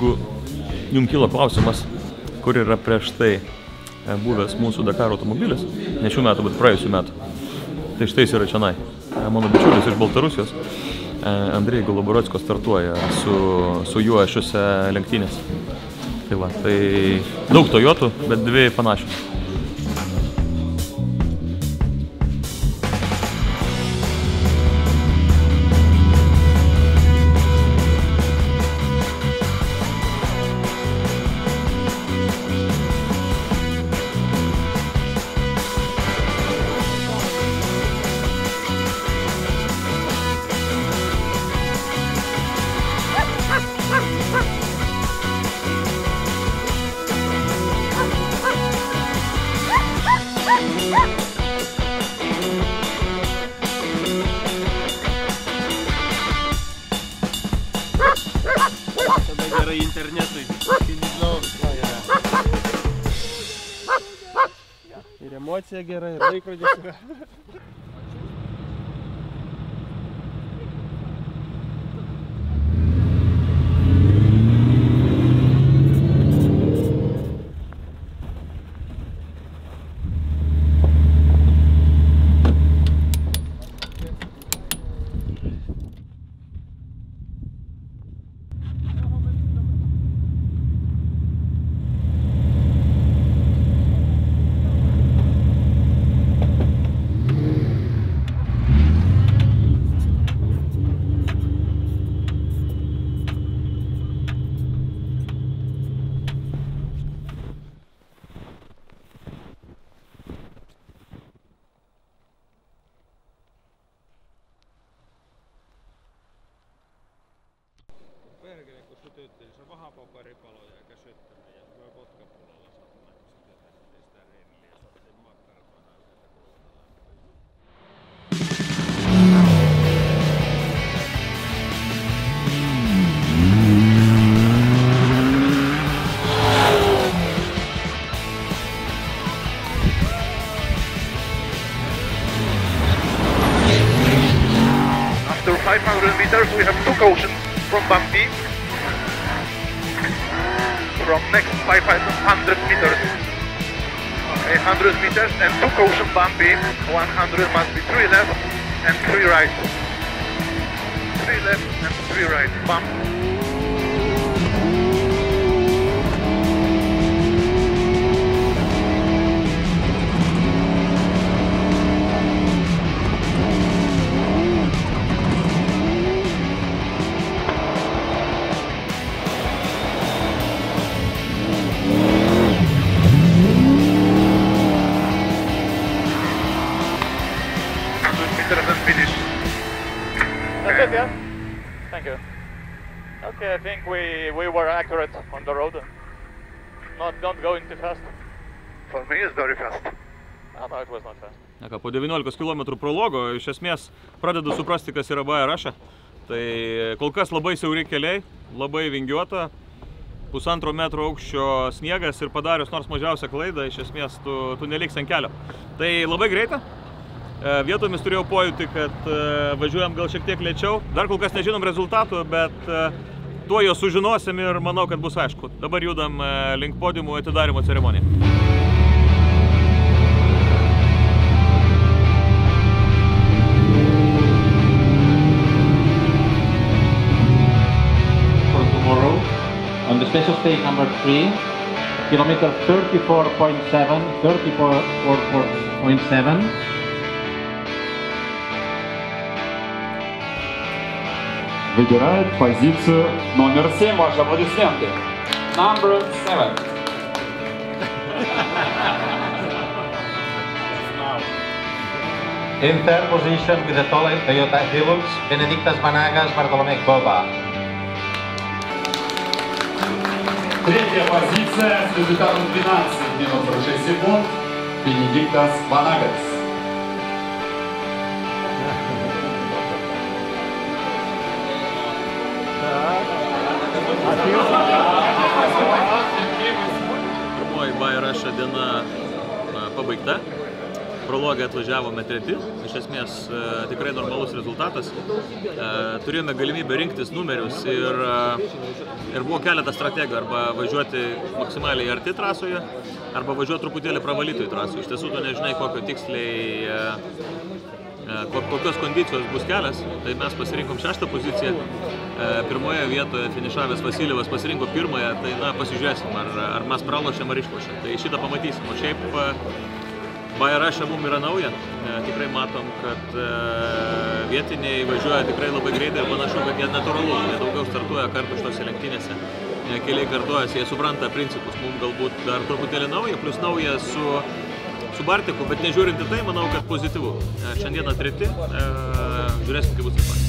Jeigu jums kilo klausimas, kur yra prieš tai buvęs mūsų Dakaro automobilis, ne šių metų, bet praėjusių metų, tai štai yra čionai. Mano bičiulis iš Baltarusijos, Andrėjai Goloborodsko, startuoja su juo šiuose lenktynės. Tai va, tai daug Toyotų, bet dvi panašios. Gerai internetui. Ir emocija gera, ir laikrodis yra. Perkele, kun sytytteli, se on vahapaperipaloja eikä syttänyt ja voi kotkapullolla sattunut, kun sytytettiin sitä relliä ja saatiin makkarat vähän sieltä kulmalla. After 500 meters we have two cautions from bumpy. From next 500 meters, 100 meters and two caution bumpy. 100 must be 3 left and 3 right. 3 left and 3 right. Bump. Finish. That's it, yeah? Thank you. Okay, I think we were accurate on the road and not going too fast. For me it's very fast. No, it was not fast. Po 19 km prologo iš esmės pradedu suprasti, kas yra BRH. Tai kol kas labai siauri keliai, labai vingiuota, 1,5 metro aukščio sniegas ir padarius nors mažiausią klaidą, iš esmės tu neliks ant kelio. Tai labai greita. Vietomis turėjau pojūtį, kad važiuojam gal šiek tiek lėčiau. Dar kol kas nežinom rezultatų, bet tuo jo sužinosim ir manau, kad bus aišku. Dabar judam link podiumų atidarimo ceremoniją. For tomorrow, on the special stage number 3, kilometer 34.7, 34.7. Выбирает позицию номер 7. Ваши аплодисменты. Number 7. In third position with the Toyota Hilux, Benedictas Vanagas, Bartolomé Boba. Третья позиция с результатом 12 минут 46 секунд. Benedictas Vanagas. Pirmoji BRH diena pabaigta. prologę atvažiavome treti, iš esmės tikrai normalus rezultatas. Turėjome galimybę rinktis numerius ir buvo keletas strategijų, arba važiuoti maksimaliai arti trasoje, arba važiuoti truputėlį pravalytoj trasoje. Iš tiesų, tu nežinai, kokios kondicijos bus kelias, tai mes pasirinkom 6. poziciją. Pirmoje vietoje finišavęs Vasiljevas pasirinko 1, tai pasižiūrėsim, ar mes pralošėm ar išlošėm. Tai šitą pamatysim. O šiaip Baja Russia mums yra nauja. Tikrai matom, kad vietiniai važiuoja tikrai labai greitai ir panašu, kad jie natūralu. Jie daugiau startuoja kartu šitose lenktynėse. Keliai kartuojasi, jie supranta principus. Mums galbūt dar truputėlį nauja, plus nauja su Bartiku, bet nežiūrint į tai, manau, kad pozityvu. Šiandieną treti, žiūrėsim, kaip bus taip pat.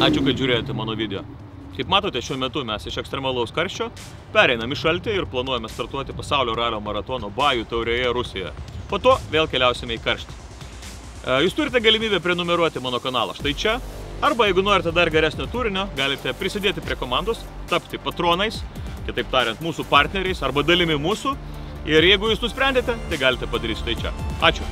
Ačiū, kad žiūrėjote mano video. Kaip matote, šiuo metu mes iš ekstremalaus karščio pereinam į šaltį ir planuojame startuoti pasaulio ralio maratono Bajų taurėje Rusijoje. Po to vėl keliausime į karštį. Jūs turite galimybę prenumeruoti mano kanalą štai čia, arba jeigu norite dar geresnio turinio, galite prisidėti prie komandos, tapti patronais, kitaip tariant, mūsų partneriais arba dalimi mūsų. Ir jeigu jūs nusprendėte, tai galite padaryti štai čia. Ačiū.